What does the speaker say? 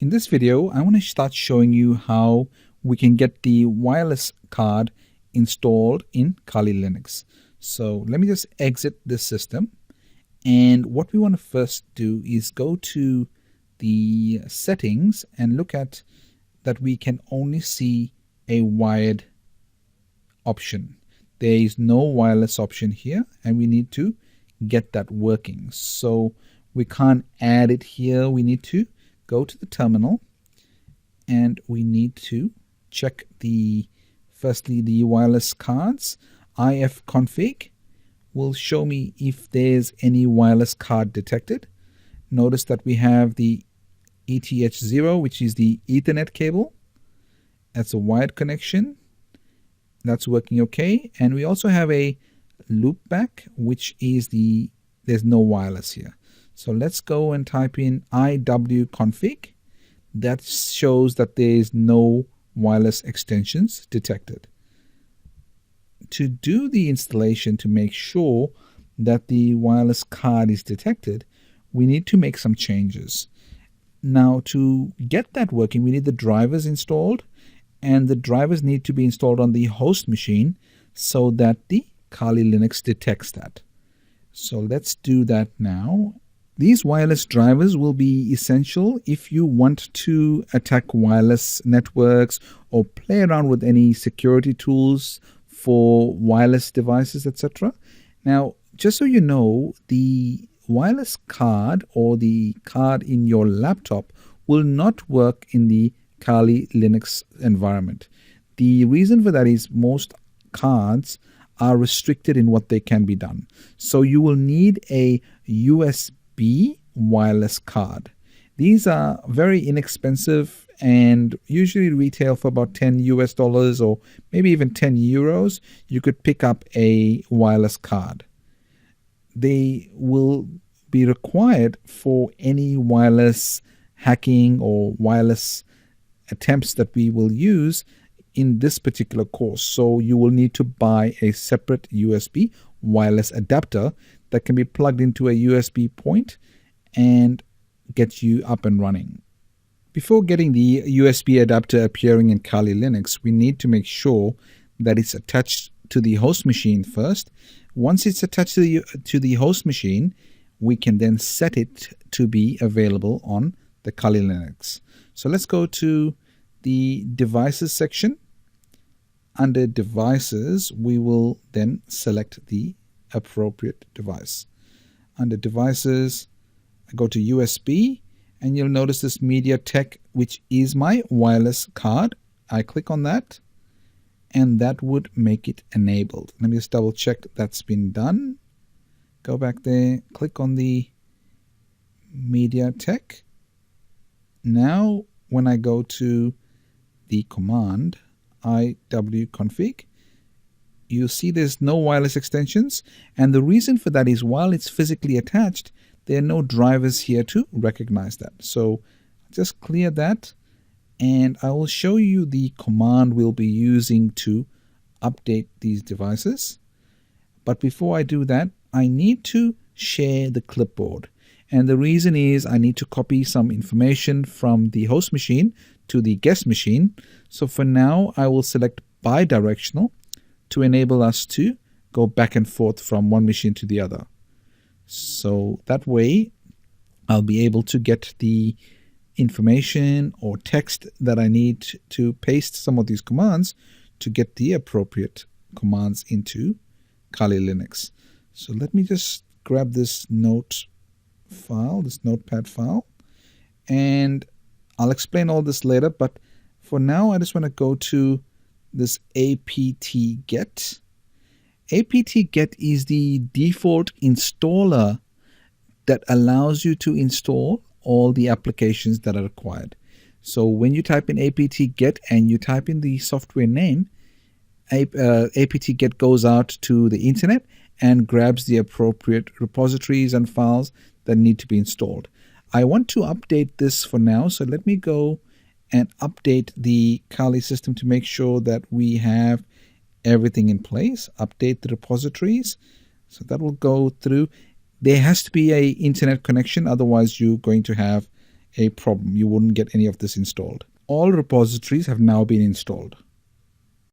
In this video, I want to start showing you how we can get the wireless card installed in Kali Linux. So let me just exit this system. And what we want to first do is go to the settings and look at that we can only see a wired option. There is no wireless option here, and we need to get that working. So we can't add it here. We need to go to the terminal and we need to check firstly the wireless cards. ifconfig will show me if there's any wireless card detected. Notice that we have the ETH0, which is the Ethernet cable. That's a wired connection. That's working okay. And we also have a loopback, which is there's no wireless here. So let's go and type in iwconfig. That shows that there is no wireless extensions detected. To do the installation, to make sure that the wireless card is detected, we need to make some changes. Now, to get that working, we need the drivers installed, and the drivers need to be installed on the host machine so that the Kali Linux detects that. So let's do that now. These wireless drivers will be essential if you want to attack wireless networks or play around with any security tools for wireless devices, etc. Now, just so you know, the wireless card or the card in your laptop will not work in the Kali Linux environment. The reason for that is most cards are restricted in what they can be done. So you will need a USB wireless card. These are very inexpensive and usually retail for about $10 or maybe even €10. You could pick up a wireless card. They will be required for any wireless hacking or wireless attempts that we will use in this particular course. So you will need to buy a separate USB wireless adapter that can be plugged into a USB point and get you up and running. Before getting the USB adapter appearing in Kali Linux, we need to make sure that it's attached to the host machine first. Once it's attached to the host machine, we can then set it to be available on the Kali Linux. So let's go to the devices section. Under devices, we will then select the appropriate device. Under devices, I go to USB, and you'll notice this MediaTek, which is my wireless card. I click on that, and that would make it enabled. Let me just double check that's been done. Go back there, click on the MediaTek. Now, when I go to the command iwconfig, you see there's no wireless extensions, and the reason for that is while it's physically attached, there are no drivers here to recognize that. So just clear that, and I will show you the command we'll be using to update these devices. But before I do that, I need to share the clipboard. And the reason is I need to copy some information from the host machine to the guest machine. So for now, I will select bidirectional to enable us to go back and forth from one machine to the other. So that way, I'll be able to get the information or text that I need to paste some of these commands to get the appropriate commands into Kali Linux. So let me just grab this notepad file, and I'll explain all this later, but for now I just want to go to this apt-get. apt-get is the default installer that allows you to install all the applications that are required. So when you type in apt-get and you type in the software name, apt-get goes out to the internet and grabs the appropriate repositories and files that need to be installed. I want to update this for now, so let me go and update the Kali system to make sure that we have everything in place. Update the repositories. So that will go through. There has to be an internet connection, otherwise you're going to have a problem. You wouldn't get any of this installed. All repositories have now been installed.